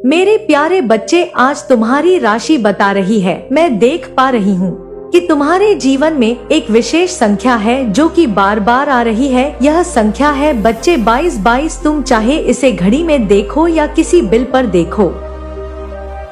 मेरे प्यारे बच्चे, आज तुम्हारी राशि बता रही है। मैं देख पा रही हूँ कि तुम्हारे जीवन में एक विशेष संख्या है जो कि बार बार आ रही है। यह संख्या है बच्चे 2222। तुम चाहे इसे घड़ी में देखो या किसी बिल पर देखो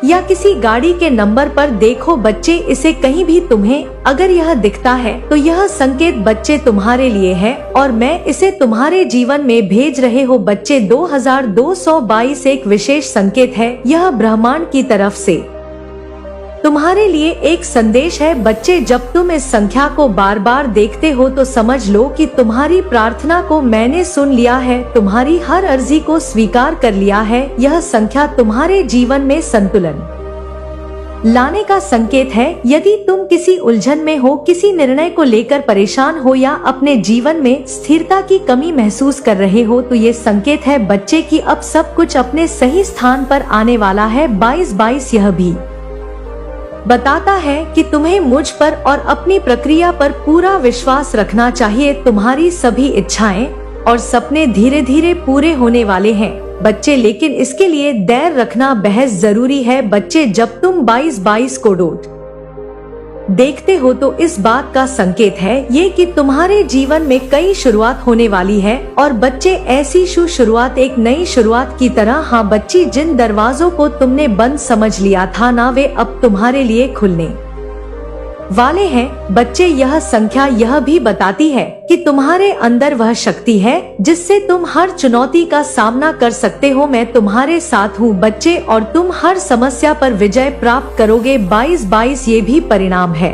या किसी गाड़ी के नंबर पर देखो बच्चे, इसे कहीं भी तुम्हें अगर यह दिखता है तो यह संकेत बच्चे तुम्हारे लिए है और मैं इसे तुम्हारे जीवन में भेज रहे हो बच्चे। 2222 एक विशेष संकेत है। यह ब्रह्मांड की तरफ से तुम्हारे लिए एक संदेश है बच्चे। जब तुम इस संख्या को बार बार देखते हो तो समझ लो कि तुम्हारी प्रार्थना को मैंने सुन लिया है, तुम्हारी हर अर्जी को स्वीकार कर लिया है। यह संख्या तुम्हारे जीवन में संतुलन लाने का संकेत है। यदि तुम किसी उलझन में हो, किसी निर्णय को लेकर परेशान हो या अपने जीवन में स्थिरता की कमी महसूस कर रहे हो तो ये संकेत है बच्चे कि अब सब कुछ अपने सही स्थान पर आने वाला है। 2222 यह भी बताता है कि तुम्हें मुझ पर और अपनी प्रक्रिया पर पूरा विश्वास रखना चाहिए। तुम्हारी सभी इच्छाएं और सपने धीरे धीरे पूरे होने वाले हैं बच्चे, लेकिन इसके लिए धैर्य रखना बेहद जरूरी है बच्चे। जब तुम 2222 को डॉट देखते हो तो इस बात का संकेत है ये कि तुम्हारे जीवन में कई शुरुआत होने वाली है और बच्चे ऐसी शुरुआत एक नई शुरुआत की तरह। हाँ बच्ची, जिन दरवाजों को तुमने बंद समझ लिया था ना, वे अब तुम्हारे लिए खुलने वाले हैं बच्चे। यह संख्या यह भी बताती है कि तुम्हारे अंदर वह शक्ति है जिससे तुम हर चुनौती का सामना कर सकते हो। मैं तुम्हारे साथ हूँ बच्चे और तुम हर समस्या पर विजय प्राप्त करोगे। 2222 ये भी परिणाम है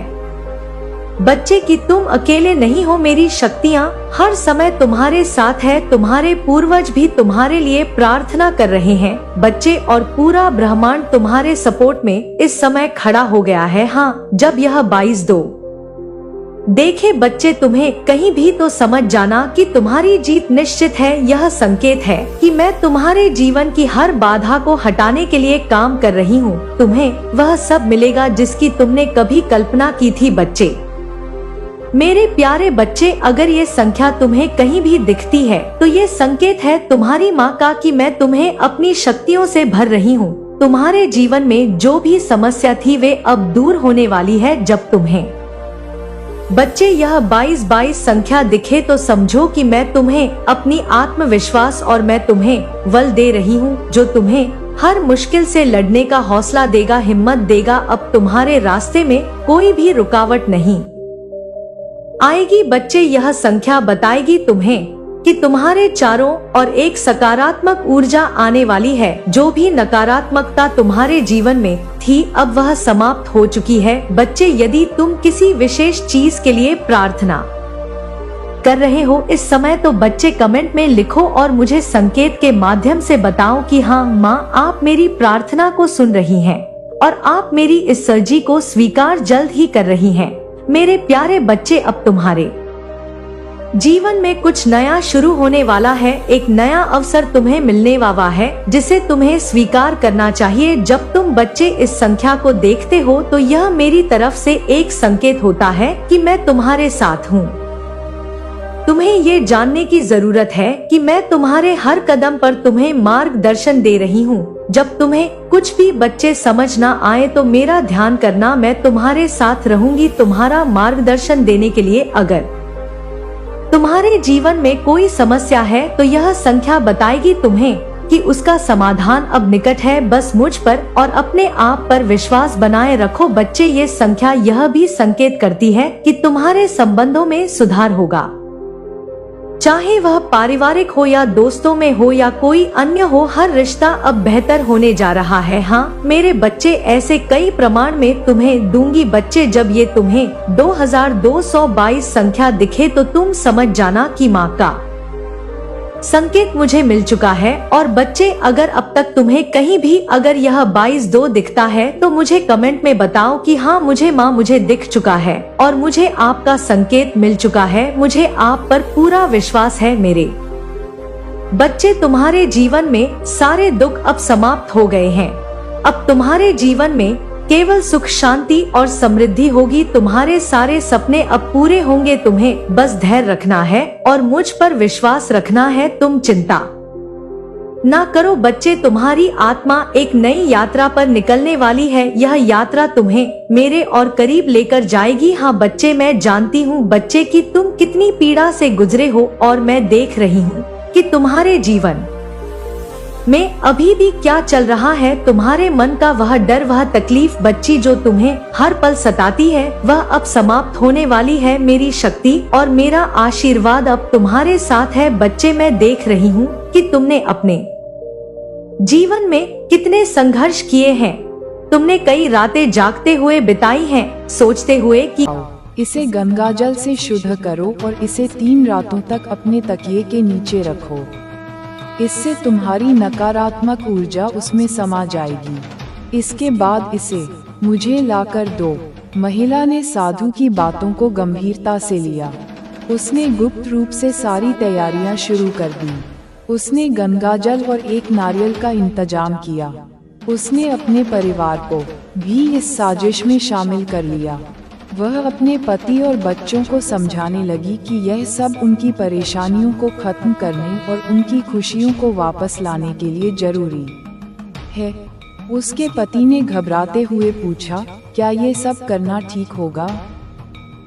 बच्चे कि तुम अकेले नहीं हो। मेरी शक्तियाँ हर समय तुम्हारे साथ है। तुम्हारे पूर्वज भी तुम्हारे लिए प्रार्थना कर रहे हैं बच्चे और पूरा ब्रह्मांड तुम्हारे सपोर्ट में इस समय खड़ा हो गया है। हाँ, जब यह 2222 देखे बच्चे तुम्हें कहीं भी तो समझ जाना कि तुम्हारी जीत निश्चित है। यह संकेत है कि मैं तुम्हारे जीवन की हर बाधा को हटाने के लिए काम कर रही हूँ। तुम्हें वह सब मिलेगा जिसकी तुमने कभी कल्पना की थी बच्चे। मेरे प्यारे बच्चे, अगर ये संख्या तुम्हें कहीं भी दिखती है तो ये संकेत है तुम्हारी माँ का कि मैं तुम्हें अपनी शक्तियों से भर रही हूँ। तुम्हारे जीवन में जो भी समस्या थी वे अब दूर होने वाली है। जब तुम्हें बच्चे यह 2222 संख्या दिखे तो समझो कि मैं तुम्हें अपनी आत्मविश्वास और मैं तुम्हें बल दे रही हूँ जो तुम्हें हर मुश्किल से लड़ने का हौसला देगा, हिम्मत देगा। अब तुम्हारे रास्ते में कोई भी रुकावट नहीं आएगी बच्चे। यह संख्या बताएगी तुम्हें कि तुम्हारे चारों ओर एक सकारात्मक ऊर्जा आने वाली है। जो भी नकारात्मकता तुम्हारे जीवन में थी अब वह समाप्त हो चुकी है बच्चे। यदि तुम किसी विशेष चीज के लिए प्रार्थना कर रहे हो इस समय तो बच्चे कमेंट में लिखो और मुझे संकेत के माध्यम से बताओ कि हाँ माँ, आप मेरी प्रार्थना को सुन रही हैं और आप मेरी इस अर्जी को स्वीकार जल्द ही कर रही हैं। मेरे प्यारे बच्चे, अब तुम्हारे जीवन में कुछ नया शुरू होने वाला है। एक नया अवसर तुम्हें मिलने वाला है जिसे तुम्हें स्वीकार करना चाहिए। जब तुम बच्चे इस संख्या को देखते हो तो यह मेरी तरफ से एक संकेत होता है कि मैं तुम्हारे साथ हूँ। तुम्हें ये जानने की जरूरत है कि मैं तुम्हारे हर कदम पर तुम्हें मार्गदर्शन दे रही हूँ। जब तुम्हें कुछ भी बच्चे समझ ना आए तो मेरा ध्यान करना, मैं तुम्हारे साथ रहूंगी तुम्हारा मार्गदर्शन देने के लिए। अगर तुम्हारे जीवन में कोई समस्या है तो यह संख्या बताएगी तुम्हें कि उसका समाधान अब निकट है। बस मुझ पर और अपने आप पर विश्वास बनाए रखो बच्चे। ये संख्या यह भी संकेत करती है कि तुम्हारे संबंधों में सुधार होगा, चाहे वह पारिवारिक हो या दोस्तों में हो या कोई अन्य हो। हर रिश्ता अब बेहतर होने जा रहा है। हाँ मेरे बच्चे, ऐसे कई प्रमाण में तुम्हें दूंगी बच्चे। जब ये तुम्हें 2222 संख्या दिखे तो तुम समझ जाना कि माँ का संकेत मुझे मिल चुका है। और बच्चे, अगर अब तक तुम्हें कहीं भी अगर यह 2222 दिखता है तो मुझे कमेंट में बताओ कि हाँ मुझे माँ, मुझे दिख चुका है और मुझे आपका संकेत मिल चुका है। मुझे आप पर पूरा विश्वास है। मेरे बच्चे, तुम्हारे जीवन में सारे दुख अब समाप्त हो गए हैं। अब तुम्हारे जीवन में केवल सुख, शांति और समृद्धि होगी। तुम्हारे सारे सपने अब पूरे होंगे। तुम्हें बस धैर्य रखना है और मुझ पर विश्वास रखना है। तुम चिंता ना करो बच्चे, तुम्हारी आत्मा एक नई यात्रा पर निकलने वाली है। यह यात्रा तुम्हें मेरे और करीब लेकर जाएगी। हाँ बच्चे, मैं जानती हूँ बच्चे कि तुम कितनी पीड़ा से गुजरे हो, और मैं देख रही हूँ कि तुम्हारे जीवन में अभी भी क्या चल रहा है। तुम्हारे मन का वह डर, वह तकलीफ बच्ची जो तुम्हें हर पल सताती है, वह अब समाप्त होने वाली है। मेरी शक्ति और मेरा आशीर्वाद अब तुम्हारे साथ है। बच्चे, मैं देख रही हूँ कि तुमने अपने जीवन में कितने संघर्ष किए हैं। तुमने कई रातें जागते हुए बिताई हैं, सोचते हुए कि इसे गंगाजल से शुद्ध करो और इसे 3 रातों तक अपने तकिए के नीचे रखो। इससे तुम्हारी नकारात्मक ऊर्जा उसमें समा जाएगी। इसके बाद इसे मुझे लाकर दो। महिला ने साधु की बातों को गंभीरता से लिया। उसने गुप्त रूप से सारी तैयारियां शुरू कर दी। उसने गंगाजल और एक नारियल का इंतजाम किया। उसने अपने परिवार को भी इस साजिश में शामिल कर लिया। वह अपने पति और बच्चों को समझाने लगी कि यह सब उनकी परेशानियों को खत्म करने और उनकी खुशियों को वापस लाने के लिए जरूरी है। उसके पति ने घबराते हुए पूछा, क्या ये सब करना ठीक होगा?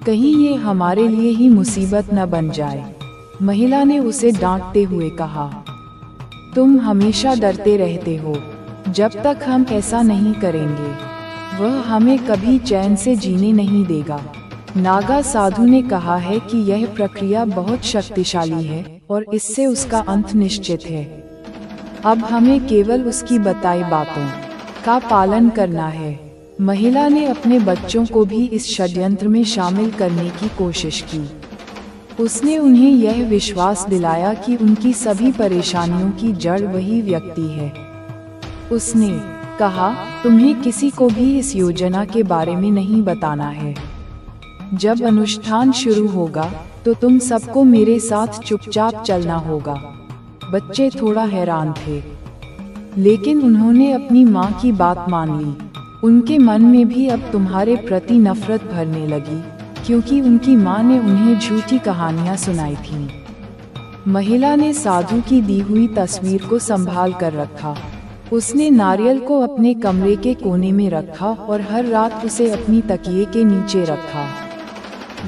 कहीं ये हमारे लिए ही मुसीबत न बन जाए। महिला ने उसे डांटते हुए कहा, तुम हमेशा डरते रहते हो। जब तक हम ऐसा नहीं करेंगे, वह हमें कभी चैन से जीने नहीं देगा। नागा साधु ने कहा है कि यह प्रक्रिया बहुत शक्तिशाली है और इससे उसका अंत निश्चित है। अब हमें केवल उसकी बताई बातों का पालन करना है। महिला ने अपने बच्चों को भी इस षड्यंत्र में शामिल करने की कोशिश की। उसने उन्हें यह विश्वास दिलाया कि उनकी सभी परेशानियों की जड़ वही व्यक्ति है। उसने कहा, तुम्हें किसी को भी इस योजना के बारे में नहीं बताना है। जब अनुष्ठान शुरू होगा तो तुम सबको मेरे साथ चुपचाप चलना होगा। बच्चे थोड़ा हैरान थे, लेकिन उन्होंने अपनी माँ की बात मान ली। उनके मन में भी अब तुम्हारे प्रति नफरत भरने लगी, क्योंकि उनकी माँ ने उन्हें झूठी कहानियाँ सुनाई थीं। महिला ने साधु की दी हुई तस्वीर को संभाल कर रखा। उसने नारियल को अपने कमरे के कोने में रखा और हर रात उसे अपनी तकिए के नीचे रखा।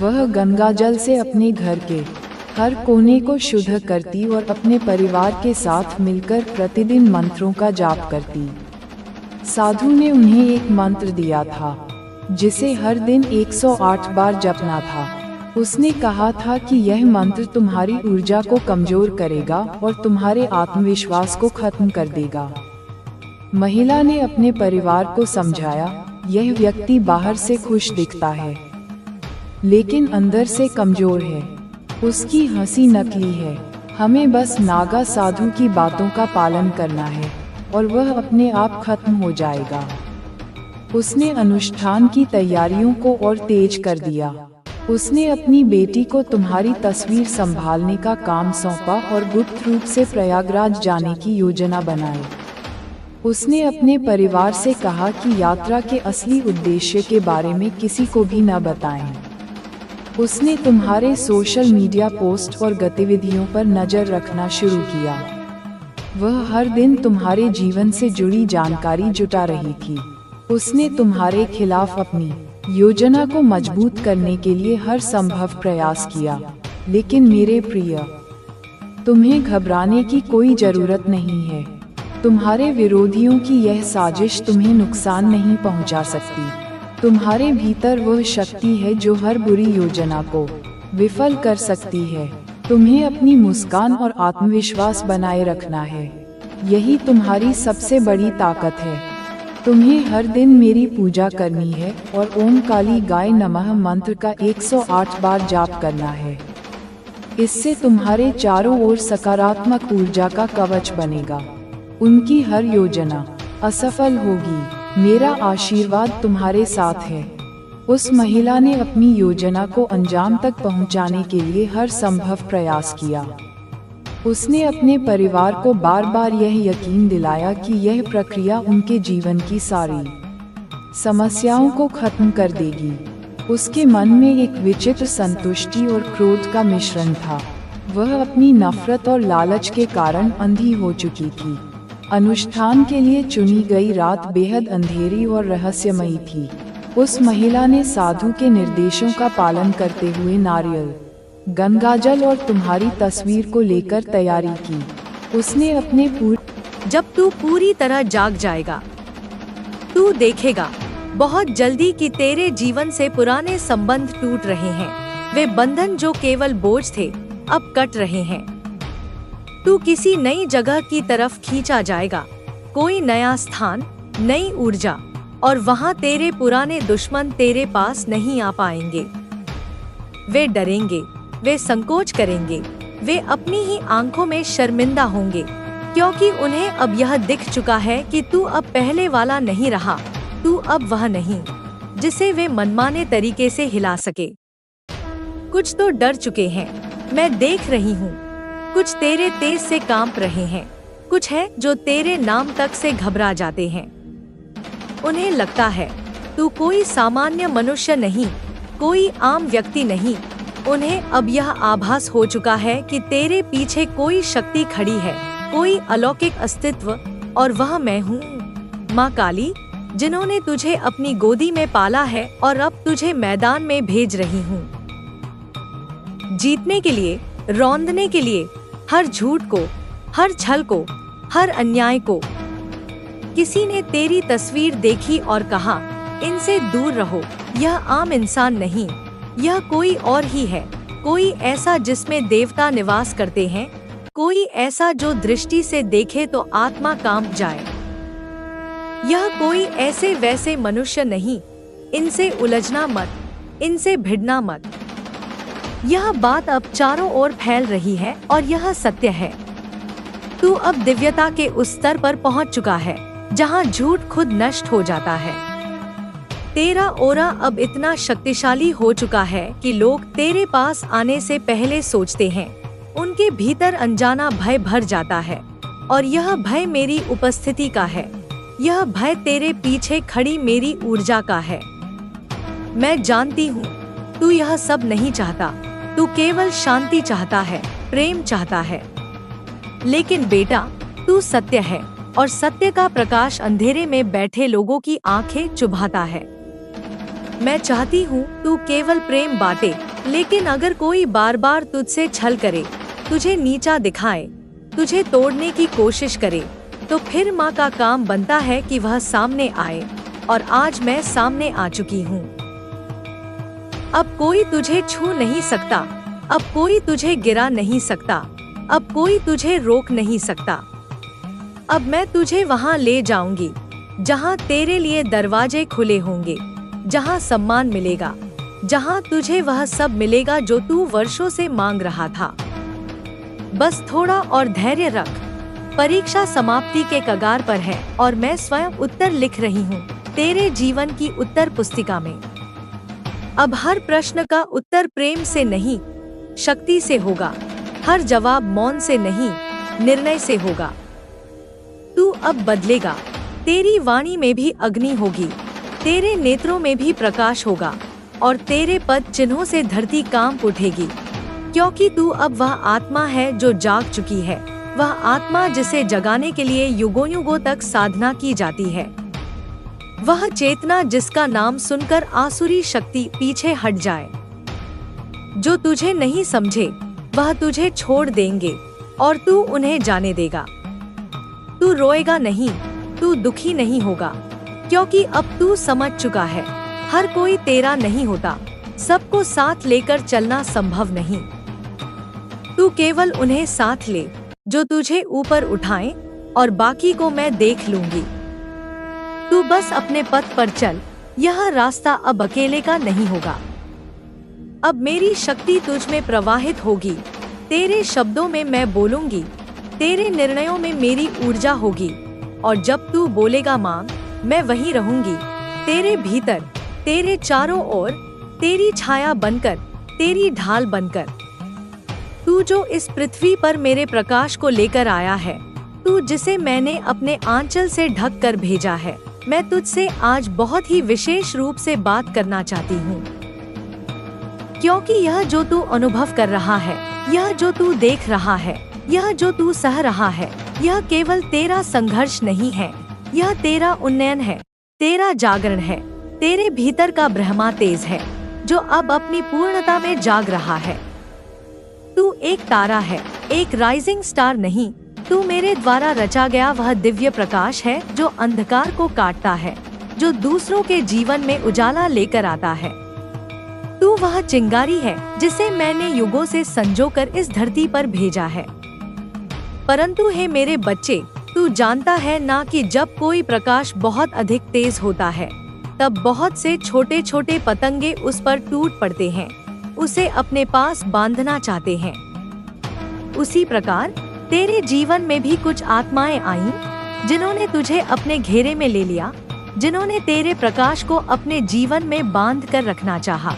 वह गंगाजल से अपने घर के हर कोने को शुद्ध करती और अपने परिवार के साथ मिलकर प्रतिदिन मंत्रों का जाप करती। साधु ने उन्हें एक मंत्र दिया था जिसे हर दिन 108 बार जपना था। उसने कहा था कि यह मंत्र तुम्हारी ऊर्जा को कमजोर करेगा और तुम्हारे आत्मविश्वास को खत्म कर देगा। महिला ने अपने परिवार को समझाया, यह व्यक्ति बाहर से खुश दिखता है, लेकिन अंदर से कमजोर है। उसकी हंसी नकली है। हमें बस नागा साधु की बातों का पालन करना है और वह अपने आप खत्म हो जाएगा। उसने अनुष्ठान की तैयारियों को और तेज कर दिया। उसने अपनी बेटी को तुम्हारी तस्वीर संभालने का काम सौंपा और गुप्त रूप से प्रयागराज जाने की योजना बनाई। उसने अपने परिवार से कहा कि यात्रा के असली उद्देश्य के बारे में किसी को भी न बताएं। उसने तुम्हारे सोशल मीडिया पोस्ट और गतिविधियों पर नजर रखना शुरू किया। वह हर दिन तुम्हारे जीवन से जुड़ी जानकारी जुटा रही थी। उसने तुम्हारे खिलाफ अपनी योजना को मजबूत करने के लिए हर संभव प्रयास किया। लेकिन मेरे प्रिय, तुम्हें घबराने की कोई जरूरत नहीं है। तुम्हारे विरोधियों की यह साजिश तुम्हें नुकसान नहीं पहुंचा सकती। तुम्हारे भीतर वह शक्ति है जो हर बुरी योजना को विफल कर सकती है। तुम्हें अपनी मुस्कान और आत्मविश्वास बनाए रखना है। यही तुम्हारी सबसे बड़ी ताकत है। तुम्हें हर दिन मेरी पूजा करनी है और ओम काली गाय नमः मंत्र का 108 बार जाप करना है। इससे तुम्हारे चारों ओर सकारात्मक ऊर्जा का कवच बनेगा। उनकी हर योजना असफल होगी। मेरा आशीर्वाद तुम्हारे साथ है। उस महिला ने अपनी योजना को अंजाम तक पहुंचाने के लिए हर संभव प्रयास किया। उसने अपने परिवार को बार बार यह यकीन दिलाया कि यह प्रक्रिया उनके जीवन की सारी समस्याओं को खत्म कर देगी। उसके मन में एक विचित्र संतुष्टि और क्रोध का मिश्रण था। वह अपनी नफरत और लालच के कारण अंधी हो चुकी थी। अनुष्ठान के लिए चुनी गई रात बेहद अंधेरी और रहस्यमयी थी। उस महिला ने साधु के निर्देशों का पालन करते हुए नारियल, गंगाजल और तुम्हारी तस्वीर को लेकर तैयारी की। उसने अपने जब तू पूरी तरह जाग जाएगा, तू देखेगा बहुत जल्दी कि तेरे जीवन से पुराने संबंध टूट रहे हैं। वे बंधन जो केवल बोझ थे, अब कट रहे हैं। तू किसी नई जगह की तरफ खींचा जाएगा, कोई नया स्थान, नई ऊर्जा, और वहां तेरे पुराने दुश्मन तेरे पास नहीं आ पाएंगे। वे डरेंगे, वे संकोच करेंगे, वे अपनी ही आंखों में शर्मिंदा होंगे, क्योंकि उन्हें अब यह दिख चुका है कि तू अब पहले वाला नहीं रहा। तू अब वह नहीं जिसे वे मनमाने तरीके से हिला सके। कुछ तो डर चुके हैं, मैं देख रही हूँ। कुछ तेरे तेज से कांप रहे हैं, कुछ है जो तेरे नाम तक से घबरा जाते हैं। उन्हें लगता है तू कोई सामान्य मनुष्य नहीं, कोई आम व्यक्ति नहीं। उन्हें अब यह आभास हो चुका है कि तेरे पीछे कोई शक्ति खड़ी है, कोई अलौकिक अस्तित्व, और वह मैं हूँ, माँ काली, जिन्होंने तुझे अपनी गोदी में पाला है और अब तुझे मैदान में भेज रही हूँ। जीतने के लिए, रौंदने के लिए, हर झूठ को, हर छल को, हर अन्याय को। किसी ने तेरी तस्वीर देखी और कहा, इनसे दूर रहो, यह आम इंसान नहीं, यह कोई और ही है, कोई ऐसा जिसमें देवता निवास करते हैं, कोई ऐसा जो दृष्टि से देखे तो आत्मा कांप जाए। यह कोई ऐसे वैसे मनुष्य नहीं, इनसे उलझना मत, इनसे भिड़ना मत। यह बात अब चारों ओर फैल रही है और यह सत्य है। तू अब दिव्यता के उस स्तर पर पहुंच चुका है जहां झूठ खुद नष्ट हो जाता है। तेरा ओरा अब इतना शक्तिशाली हो चुका है कि लोग तेरे पास आने से पहले सोचते हैं। उनके भीतर अनजाना भय भर जाता है, और यह भय मेरी उपस्थिति का है। यह भय तेरे पीछे खड़ी मेरी ऊर्जा का है। मैं जानती हूँ तू यह सब नहीं चाहता, तू केवल शांति चाहता है, प्रेम चाहता है। लेकिन बेटा, तू सत्य है, और सत्य का प्रकाश अंधेरे में बैठे लोगों की आंखें चुभाता है। मैं चाहती हूँ तू केवल प्रेम बांटे, लेकिन अगर कोई बार बार तुझसे छल करे, तुझे नीचा दिखाए, तुझे तोड़ने की कोशिश करे, तो फिर माँ का काम बनता है कि वह सामने आए, और आज मैं सामने आ चुकी हूँ। अब कोई तुझे छू नहीं सकता, अब कोई तुझे गिरा नहीं सकता, अब कोई तुझे रोक नहीं सकता। अब मैं तुझे वहाँ ले जाऊंगी जहाँ तेरे लिए दरवाजे खुले होंगे, जहाँ सम्मान मिलेगा, जहाँ तुझे वह सब मिलेगा जो तू वर्षों से मांग रहा था। बस थोड़ा और धैर्य रख। परीक्षा समाप्ति के कगार पर है और मैं स्वयं उत्तर लिख रही हूँ तेरे जीवन की उत्तर पुस्तिका में। अब हर प्रश्न का उत्तर प्रेम से नहीं, शक्ति से होगा। हर जवाब मौन से नहीं, निर्णय से होगा। तू अब बदलेगा। तेरी वाणी में भी अग्नि होगी, तेरे नेत्रों में भी प्रकाश होगा, और तेरे पद चिन्हों से धरती कांप उठेगी, क्योंकि तू अब वह आत्मा है जो जाग चुकी है, वह आत्मा जिसे जगाने के लिए युगों युगों तक साधना की जाती है, वह चेतना जिसका नाम सुनकर आसुरी शक्ति पीछे हट जाए। जो तुझे नहीं समझे वह तुझे छोड़ देंगे और तू उन्हें जाने देगा। तू रोएगा नहीं, तू दुखी नहीं होगा, क्योंकि अब तू समझ चुका है हर कोई तेरा नहीं होता, सबको साथ लेकर चलना संभव नहीं। तू केवल उन्हें साथ ले जो तुझे ऊपर उठाएं, और बाकी को मैं देख लूंगी। तू बस अपने पथ पर चल, यह रास्ता अब अकेले का नहीं होगा। अब मेरी शक्ति तुझ में प्रवाहित होगी, तेरे शब्दों में मैं बोलूंगी, तेरे निर्णयों में मेरी ऊर्जा होगी, और जब तू बोलेगा मांग, मैं वहीं रहूंगी, तेरे भीतर, तेरे चारों ओर, तेरी छाया बनकर, तेरी ढाल बनकर। तू जो इस पृथ्वी पर मेरे प्रकाश को लेकर आया है, तू जिसे मैंने अपने आंचल से ढक कर भेजा है, मैं तुझसे आज बहुत ही विशेष रूप से बात करना चाहती हूँ। क्योंकि यह जो तू अनुभव कर रहा है, यह जो तू देख रहा है, यह जो तू सह रहा है, यह केवल तेरा संघर्ष नहीं है, यह तेरा उन्नयन है, तेरा जागरण है। तेरे भीतर का ब्रह्मा तेज है जो अब अपनी पूर्णता में जाग रहा है। तू एक तारा है, एक राइजिंग स्टार नहीं। तू मेरे द्वारा रचा गया वह दिव्य प्रकाश है जो अंधकार को काटता है, जो दूसरों के जीवन में उजाला लेकर आता है। तू वह चिंगारी है जिसे मैंने युगों से संजोकर इस धरती पर भेजा है। परंतु हे मेरे बच्चे, तू जानता है ना कि जब कोई प्रकाश बहुत अधिक तेज होता है तब बहुत से छोटे छोटे पतंगे उस पर टूट पड़ते हैं, उसे अपने पास बांधना चाहते हैं। उसी प्रकार तेरे जीवन में भी कुछ आत्माएं आईं जिन्होंने तुझे अपने घेरे में ले लिया, जिन्होंने तेरे प्रकाश को अपने जीवन में बांध कर रखना चाहा।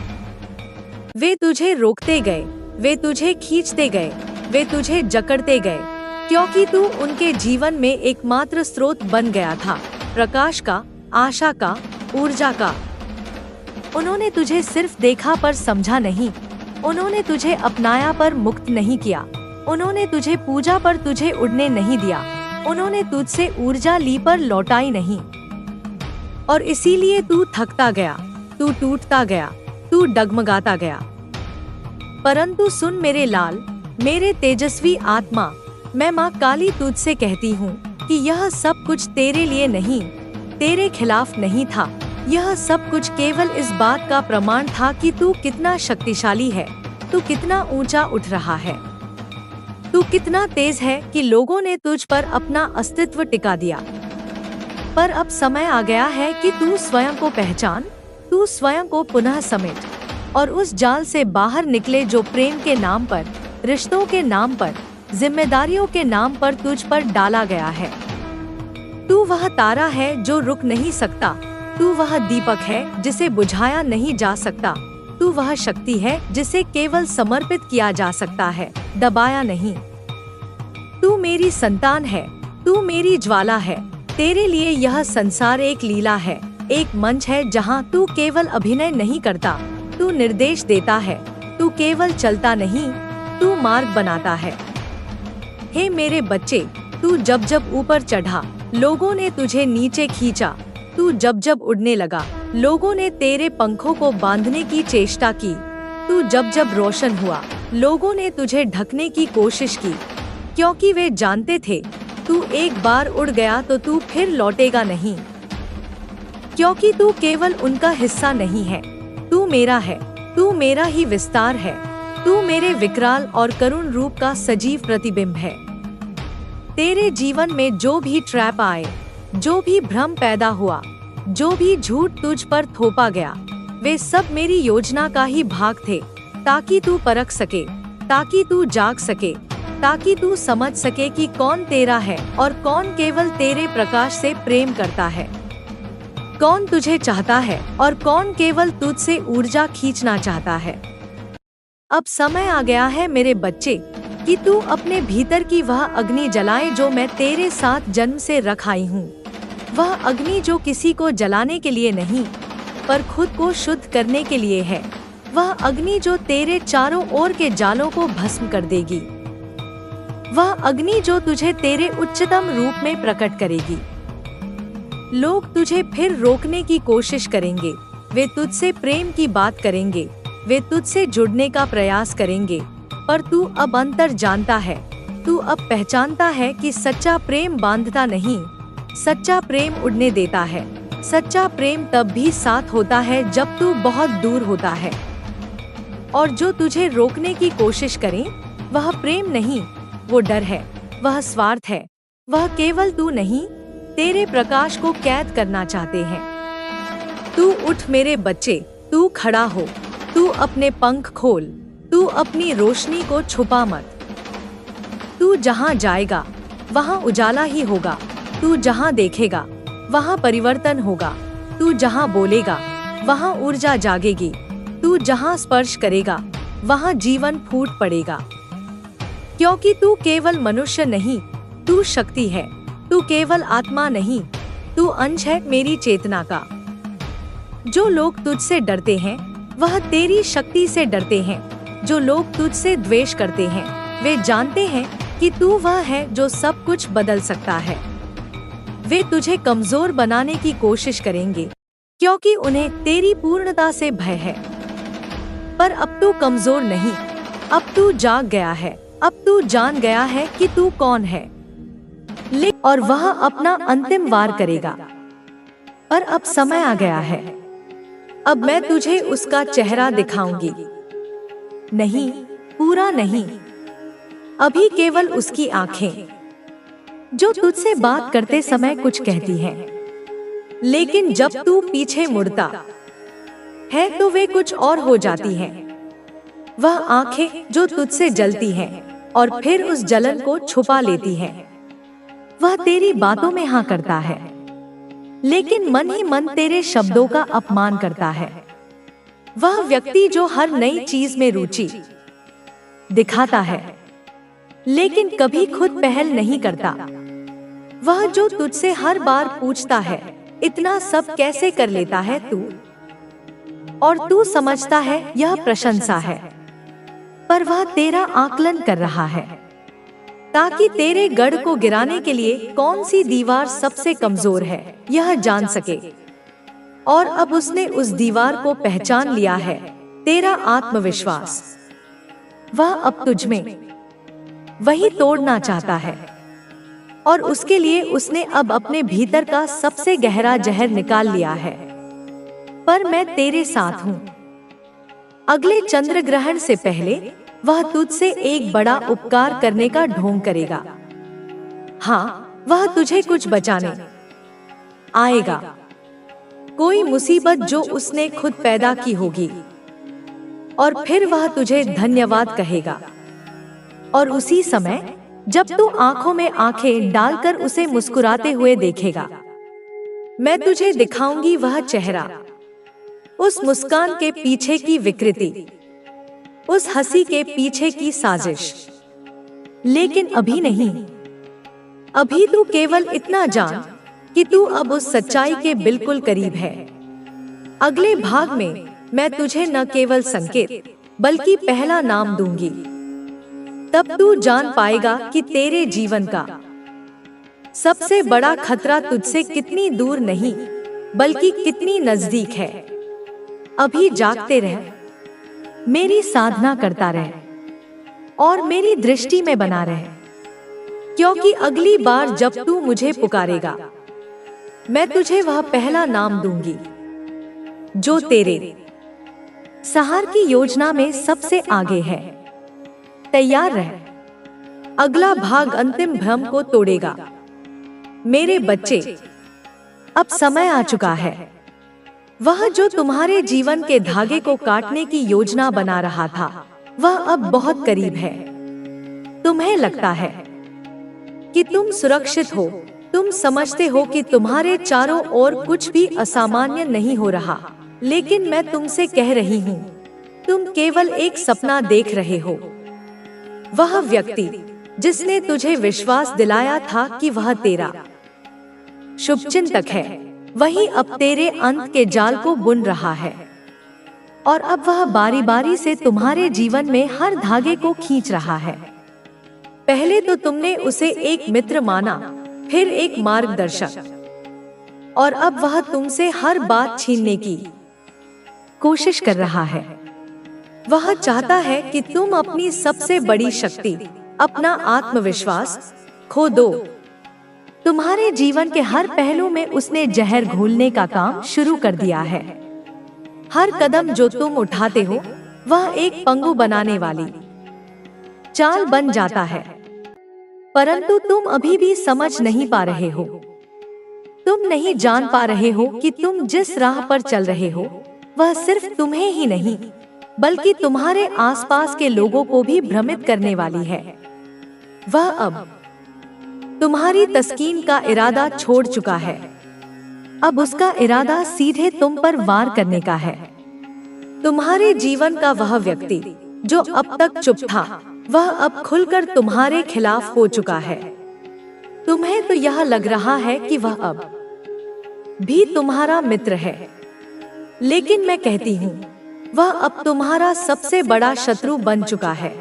वे तुझे रोकते गए, वे तुझे खींचते गए, वे तुझे जकड़ते गए, क्योंकि तू उनके जीवन में एकमात्र स्रोत बन गया था, प्रकाश का, आशा का, ऊर्जा का। उन्होंने तुझे सिर्फ देखा पर समझा नहीं, उन्होंने तुझे अपनाया पर मुक्त नहीं किया, उन्होंने तुझे पूजा पर तुझे उड़ने नहीं दिया, उन्होंने तुझसे ऊर्जा ली पर लौटाई नहीं। और इसीलिए तू थकता गया, तू टूटता गया, तू डगमगाता गया। परंतु सुन मेरे लाल, मेरे तेजस्वी आत्मा, मैं माँ काली तुझसे कहती हूँ कि यह सब कुछ तेरे लिए नहीं, तेरे खिलाफ नहीं था। यह सब कुछ केवल इस बात का प्रमाण था कि तू कितना शक्तिशाली है, तू कितना ऊंचा उठ रहा है, तू कितना तेज है कि लोगों ने तुझ पर अपना अस्तित्व टिका दिया। पर अब समय आ गया है कि तू स्वयं को पहचान, तू स्वयं को पुनः समेट और उस जाल से बाहर निकले जो प्रेम के नाम पर, रिश्तों के नाम पर, जिम्मेदारियों के नाम पर तुझ पर डाला गया है। तू वह तारा है जो रुक नहीं सकता, तू वह दीपक है जिसे बुझाया नहीं जा सकता, तू वह शक्ति है जिसे केवल समर्पित किया जा सकता है, दबाया नहीं। तू मेरी संतान है, तू मेरी ज्वाला है। तेरे लिए यह संसार एक लीला है, एक मंच है जहाँ तू केवल अभिनय नहीं करता, तू निर्देश देता है। तू केवल चलता नहीं, तू मार्ग बनाता है। हे मेरे बच्चे, तू जब जब ऊपर चढ़ा, लोगों ने तुझे नीचे खींचा। तू जब जब उड़ने लगा, लोगों ने तेरे पंखों को बांधने की चेष्टा की। तू जब जब रोशन हुआ, लोगों ने तुझे ढकने की कोशिश की, क्योंकि वे जानते थे तू एक बार उड़ गया तो तू फिर लौटेगा नहीं। क्योंकि तू केवल उनका हिस्सा नहीं है, तू मेरा है, तू मेरा ही विस्तार है, तू मेरे विकराल और करुण रूप का सजीव प्रतिबिंब है। तेरे जीवन में जो भी ट्रैप आए, जो भी भ्रम पैदा हुआ, जो भी झूठ तुझ पर थोपा गया, वे सब मेरी योजना का ही भाग थे, ताकि तू परख सके, ताकि तू जाग सके, ताकि तू समझ सके कि कौन तेरा है और कौन केवल तेरे प्रकाश से प्रेम करता है, कौन तुझे चाहता है और कौन केवल तुझसे ऊर्जा खींचना चाहता है। अब समय आ गया है मेरे बच्चे कि तू अपने भीतर की वह अग्नि जलाए जो मैं तेरे साथ जन्म से रख आई हूँ। वह अग्नि जो किसी को जलाने के लिए नहीं, पर खुद को शुद्ध करने के लिए है। वह अग्नि जो तेरे चारों ओर के जालों को भस्म कर देगी। वह अग्नि जो तुझे तेरे उच्चतम रूप में प्रकट करेगी। लोग तुझे फिर रोकने की कोशिश करेंगे, वे तुझसे प्रेम की बात करेंगे, वे तुझसे जुड़ने का प्रयास करेंगे, पर तू अब अंतर जानता है, तू अब पहचानता है कि सच्चा प्रेम बांधता नहीं, सच्चा प्रेम उड़ने देता है। सच्चा प्रेम तब भी साथ होता है जब तू बहुत दूर होता है। और जो तुझे रोकने की कोशिश करें, वह प्रेम नहीं, वो डर है, वह स्वार्थ है, वह केवल तू नहीं, तेरे प्रकाश को कैद करना चाहते हैं। तू उठ मेरे बच्चे, तू खड़ा हो, तू अपने पंख खोल, तू अपनी रोशनी को छुपा मत। तू जहाँ जाएगा वहाँ उजाला ही होगा, तू जहाँ देखेगा वहाँ परिवर्तन होगा, तू जहाँ बोलेगा वहाँ ऊर्जा जागेगी, तू जहाँ स्पर्श करेगा वहाँ जीवन फूट पड़ेगा। क्योंकि तू केवल मनुष्य नहीं, तू शक्ति है, तू केवल आत्मा नहीं, तू अंश है मेरी चेतना का। जो लोग तुझसे डरते हैं वह तेरी शक्ति से डरते हैं। जो लोग तुझसे द्वेष करते हैं वे जानते हैं कि तू वह है जो सब कुछ बदल सकता है। वे तुझे कमजोर बनाने की कोशिश करेंगे क्योंकि उन्हें तेरी पूर्णता से भय है। पर अब तू कमजोर नहीं, अब तू जाग गया है। अब तू जान गया है कि तू कौन है, और वह अपना अंतिम वार करेगा। और अब समय आ गया है। अब मैं तुझे उसका चेहरा दिखाऊंगी। नहीं, पूरा नहीं, अभी केवल उसकी आंखें, जो तुझसे बात करते समय कुछ कहती हैं, लेकिन जब तू पीछे मुड़ता है तो वे कुछ और हो जाती हैं। वह आंखें जो तुझसे जलती हैं और फिर उस जलन को छुपा लेती हैं। वह तेरी बातों में हाँ करता है, लेकिन मन ही मन तेरे शब्दों का अपमान करता है। वह व्यक्ति जो हर नई चीज में रुचि दिखाता है, लेकिन कभी खुद पहल नहीं करता। वह जो तुझसे हर बार पूछता है, इतना सब कैसे कर लेता है तू, और तू समझता है यह प्रशंसा है, पर वह तेरा आकलन कर रहा है ताकि तेरे गढ़ को गिराने के लिए कौन सी दीवार सबसे कमजोर है यह जान सके। और अब उसने उस दीवार को पहचान लिया है, तेरा आत्मविश्वास। वह अब तुझ में वही तोड़ना चाहता है, और उसके लिए उसने अब अपने भीतर का सबसे गहरा जहर निकाल लिया है। पर मैं तेरे साथ हूँ। अगले चंद्र ग्रहण से पहले वह तुझसे एक बड़ा उपकार करने का ढोंग करेगा। हाँ, वह तुझे कुछ बचाने आएगा। कोई मुसीबत जो उसने खुद पैदा की होगी, और फिर वह तुझे धन्यवाद कहेगा। और उसी समय जब तू आंखों में आंखें डालकर उसे मुस्कुराते हुए देखेगा, मैं तुझे दिखाऊंगी वह चेहरा, उस मुस्कान के पीछे की विकृति, उस हंसी के पीछे की साजिश। लेकिन अभी नहीं, अभी तू केवल इतना जान कि तू अब उस सच्चाई के बिल्कुल करीब है। अगले भाग में मैं तुझे न केवल संकेत बल्कि पहला नाम दूंगी। तब तू जान पाएगा कि तेरे जीवन का सबसे बड़ा खतरा तुझसे कितनी दूर नहीं बल्कि कितनी नजदीक है। अभी जागते रह, मेरी साधना करता रह और मेरी दृष्टि में बना रह, क्योंकि अगली बार जब तू मुझे पुकारेगा मैं तुझे वह पहला नाम दूंगी जो तेरे सहार की योजना में सबसे आगे है। तैयार रह, अगला भाग अंतिम भ्रम को तोड़ेगा। मेरे बच्चे, अब समय आ चुका है। वह जो तुम्हारे जीवन के धागे को काटने की योजना बना रहा था, वह अब बहुत करीब है। तुम्हें लगता है कि तुम सुरक्षित हो, तुम समझते हो कि तुम्हारे चारों ओर कुछ भी असामान्य नहीं हो रहा, लेकिन मैं तुमसे कह रही हूँ, तुम केवल एक सपना देख रहे हो। वह व्यक्ति जिसने तुझे विश्वास दिलाया था कि वह तेरा शुभचिंतक है, वही अब तेरे अंत के जाल को बुन रहा है। और अब वह बारी बारी से तुम्हारे जीवन में हर धागे को खींच रहा है। पहले तो तुमने उसे एक मित्र माना, फिर एक मार्गदर्शक, और अब वह तुमसे हर बात छीनने की कोशिश कर रहा है। वह चाहता है कि तुम अपनी सबसे बड़ी शक्ति, अपना आत्मविश्वास खो दो। तुम्हारे जीवन के हर पहलू में उसने जहर घोलने का काम शुरू कर दिया है। हर कदम जो तुम उठाते हो वह एक पंगु बनाने वाली चाल बन जाता है, परंतु तुम अभी भी समझ नहीं पा रहे हो। तुम नहीं जान पा रहे हो कि तुम जिस राह पर चल रहे हो वह सिर्फ तुम्हें ही नहीं बल्कि तुम्हारे आसपास के लोगों को भी भ्रमित करने वाली है। वह अब तुम्हारी तस्कीन का इरादा छोड़ चुका है। अब उसका इरादा सीधे तुम पर वार करने का है। तुम्हारे जीवन का वह व्यक्ति जो अब तक चुप था, वह अब खुलकर तुम्हारे खिलाफ हो चुका है। तुम्हें तो यह लग रहा है कि वह अब भी तुम्हारा मित्र है, लेकिन मैं कहती हूँ वह अब तुम्हारा सबसे बड़ा शत्रु बन चुका है।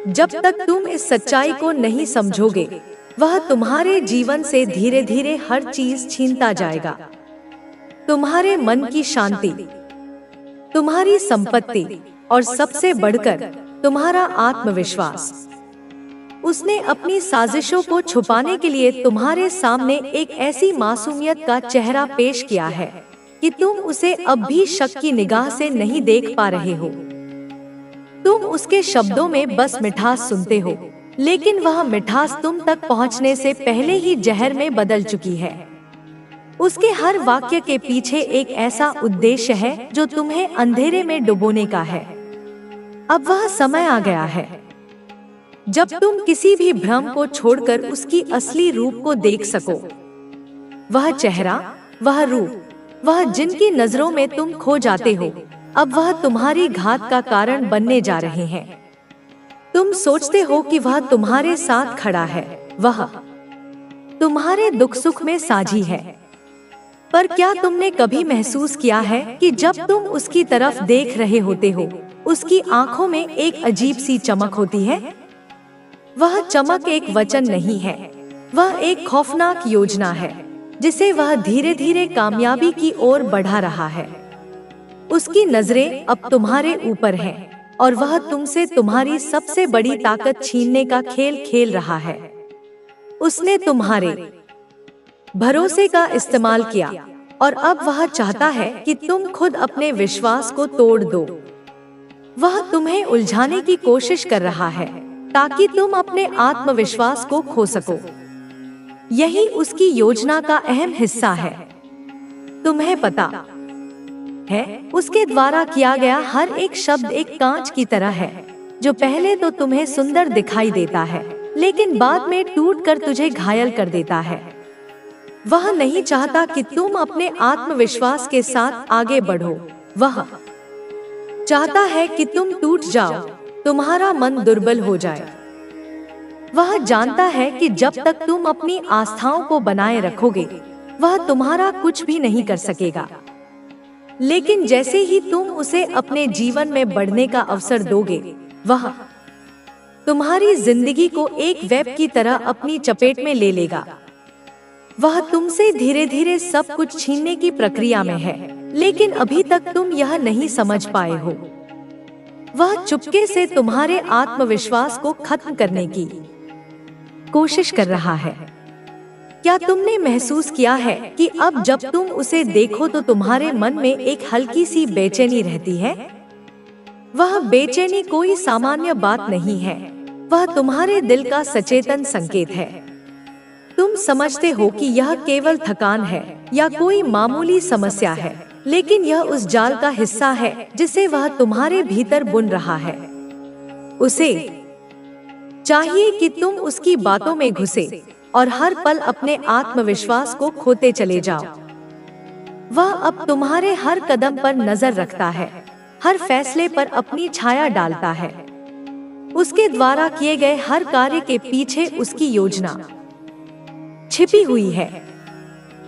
जब तक तुम इस सच्चाई को नहीं समझोगे, वह तुम्हारे जीवन से धीरे धीरे हर चीज छीनता जाएगा। तुम्हारे मन की शांति, तुम्हारी संपत्ति और सबसे बढ़कर तुम्हारा आत्मविश्वास। उसने अपनी साजिशों को छुपाने के लिए तुम्हारे सामने एक ऐसी मासूमियत का चेहरा पेश किया है कि तुम उसे अब भी शक की निगाह से नहीं देख पा रहे हो। तुम उसके शब्दों में बस मिठास सुनते हो, लेकिन वह मिठास तुम तक पहुंचने से पहले ही जहर में बदल चुकी है। उसके हर वाक्य के पीछे एक ऐसा उद्देश्य है जो तुम्हें अंधेरे में डुबोने का है। अब वह समय आ गया है जब तुम किसी भी भ्रम को छोड़कर उसकी असली रूप को देख सको। वह चेहरा, वह रूप, वह जिनकी नजरों में तुम खो जाते हो, अब वह तुम्हारी घात का कारण बनने जा रहे हैं। तुम सोचते हो कि वह तुम्हारे साथ खड़ा है, वह तुम्हारे दुख सुख में साझी है, पर क्या तुमने कभी महसूस किया है कि जब तुम उसकी तरफ देख रहे होते हो, उसकी आंखों में एक अजीब सी चमक होती है? वह चमक एक वचन नहीं है, वह एक खौफनाक योजना है जिसे वह धीरे धीरे कामयाबी की ओर बढ़ा रहा है। उसकी नजरें अब तुम्हारे ऊपर हैं और वह तुमसे तुम्हारी सबसे बड़ी ताकत छीनने का खेल खेल रहा है। उसने तुम्हारे भरोसे का इस्तेमाल किया और अब वह चाहता है कि तुम खुद अपने विश्वास को तोड़ दो। वह तुम्हें उलझाने की कोशिश कर रहा है ताकि तुम अपने आत्मविश्वास को खो सको। यही उसकी योजना का अहम हिस्सा है। तुम्हें पता है, उसके द्वारा किया गया हर एक शब्द एक कांच की तरह है जो पहले तो तुम्हें सुंदर दिखाई देता है, लेकिन बाद में टूटकर तुझे घायल कर देता है। वह नहीं चाहता कि तुम अपने आत्मविश्वास के साथ आगे बढ़ो। वह चाहता है कि तुम टूट जाओ, तुम्हारा मन दुर्बल हो जाए। वह जानता है कि जब तक तुम अपनी आस्थाओं को बनाए रखोगे, वह तुम्हारा कुछ भी नहीं कर सकेगा। लेकिन जैसे ही तुम उसे अपने जीवन में बढ़ने का अवसर दोगे, वह तुम्हारी जिंदगी को एक वेब की तरह अपनी चपेट में ले लेगा। वह तुमसे धीरे धीरे सब कुछ छीनने की प्रक्रिया में है, लेकिन अभी तक तुम यह नहीं समझ पाए हो। वह चुपके से तुम्हारे आत्मविश्वास को खत्म करने की कोशिश कर रहा है। क्या तुमने महसूस किया है कि अब जब तुम उसे देखो तो तुम्हारे मन में एक हल्की सी बेचैनी रहती है? वह बेचैनी कोई सामान्य बात नहीं है, वह तुम्हारे दिल का सचेतन संकेत है। तुम समझते हो कि यह केवल थकान है या कोई मामूली समस्या है, लेकिन यह उस जाल का हिस्सा है जिसे वह तुम्हारे भीतर बुन रहा है। उसे चाहिए कि तुम उसकी बातों में घुसे और हर पल अपने आत्मविश्वास को खोते चले जाओ। वह अब तुम्हारे हर कदम पर नजर रखता है, हर फैसले पर अपनी छाया डालता है। उसके द्वारा किए गए हर कार्य के पीछे उसकी योजना छिपी हुई है,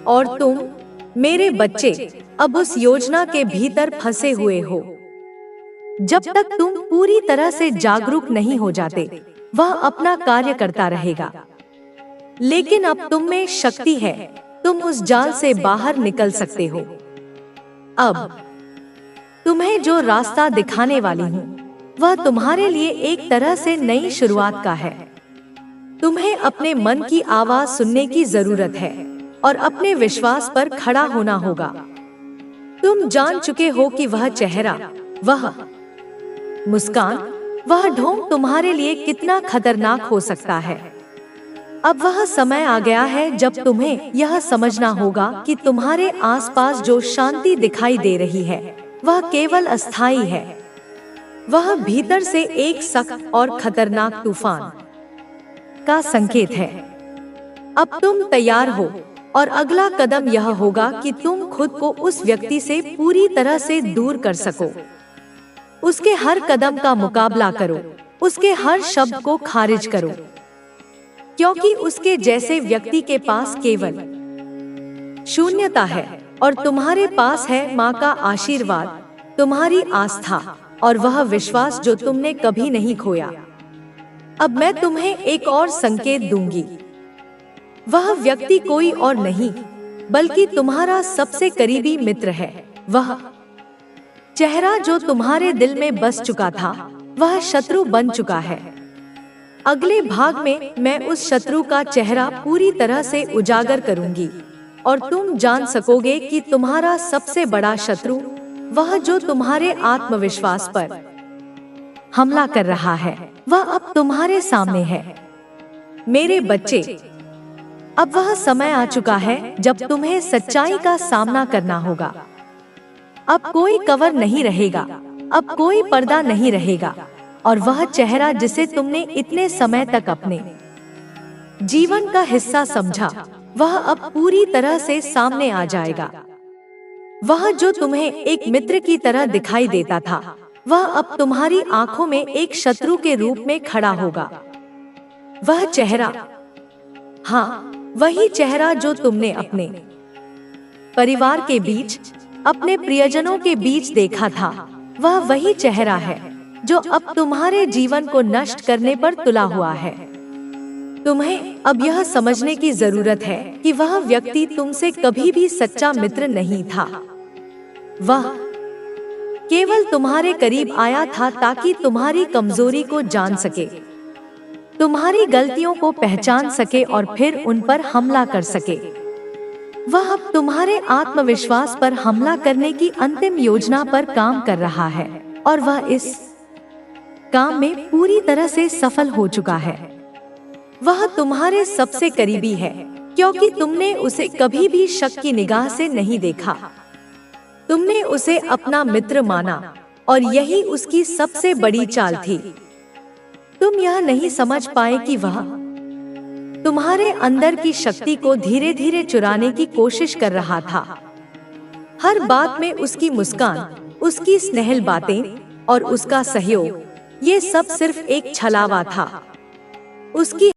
और तुम, मेरे बच्चे, अब उस योजना के भीतर फंसे हुए हो। जब तक तुम पूरी तरह से जागरूक नहीं हो जाते, वह अपना कार्य करता रहेगा। लेकिन अब तुम में शक्ति है, तुम उस जाल से बाहर निकल सकते हो। अब तुम्हें जो रास्ता दिखाने वाली हूँ, वह तुम्हारे लिए एक तरह से नई शुरुआत का है। तुम्हें अपने मन की आवाज सुनने की जरूरत है और अपने विश्वास पर खड़ा होना होगा। तुम जान चुके हो कि वह चेहरा, वह मुस्कान, वह ढोंग तुम्हारे लिए कितना खतरनाक हो सकता है। अब वह समय आ गया है जब तुम्हें यह समझना होगा कि तुम्हारे आसपास जो शांति दिखाई दे रही है, वह केवल अस्थायी है। वह भीतर से एक सख्त और खतरनाक तूफान का संकेत है। अब तुम तैयार हो और अगला कदम यह होगा कि तुम खुद को उस व्यक्ति से पूरी तरह से दूर कर सको। उसके हर कदम का मुकाबला करो, उसके हर शब्द को खारिज करो, क्योंकि उसके जैसे व्यक्ति के पास केवल शून्यता है और तुम्हारे पास है माँ का आशीर्वाद, तुम्हारी आस्था और वह विश्वास जो तुमने कभी नहीं खोया। अब मैं तुम्हें एक और संकेत दूंगी। वह व्यक्ति कोई और नहीं बल्कि तुम्हारा सबसे करीबी मित्र है। वह चेहरा जो तुम्हारे दिल में बस चुका था वह शत्रु बन चुका है। अगले भाग में मैं उस शत्रु का चेहरा पूरी तरह से उजागर करूंगी और तुम जान सकोगे कि तुम्हारा सबसे बड़ा शत्रु, वह जो तुम्हारे आत्मविश्वास पर हमला कर रहा है, वह अब तुम्हारे सामने है। मेरे बच्चे, अब वह समय आ चुका है जब तुम्हें सच्चाई का सामना करना होगा। अब कोई कवर नहीं रहेगा, अब कोई पर्दा नहीं रहेगा और वह चेहरा जिसे तुमने इतने समय तक अपने जीवन का हिस्सा समझा, वह अब पूरी तरह से सामने आ जाएगा। वह जो तुम्हें एक मित्र की तरह दिखाई देता था, वह अब तुम्हारी आंखों में एक शत्रु के रूप में खड़ा होगा। वह चेहरा, हाँ, वही चेहरा जो तुमने अपने परिवार के बीच, अपने प्रियजनों के बीच देखा था, वह वही चेहरा है जो अब तुम्हारे जीवन को नष्ट करने पर तुला हुआ है। तुम्हें अब यह समझने की जरूरत है कि वह व्यक्ति तुमसे कभी भी सच्चा मित्र नहीं था। वह केवल तुम्हारे करीब आया था ताकि तुम्हारी कमजोरी को जान सके, तुम्हारी गलतियों को पहचान सके और फिर उन पर हमला कर सके। वह अब तुम्हारे आत्मविश्वास पर हमला करने की अंतिम योजना पर काम कर रहा है और वह इस काम में पूरी तरह से सफल हो चुका है। वह तुम्हारे सबसे करीबी है क्योंकि तुमने उसे कभी भी शक की निगाह से नहीं देखा। तुमने उसे अपना मित्र माना और यही उसकी सबसे बड़ी चाल थी। तुम यह नहीं समझ पाए कि वह तुम्हारे अंदर की शक्ति को धीरे धीरे चुराने की कोशिश कर रहा था। हर बात में उसकी मुस्कान, उसकी स्नेहल बातें और उसका सहयोग, ये सब सिर्फ एक छलावा था। उसकी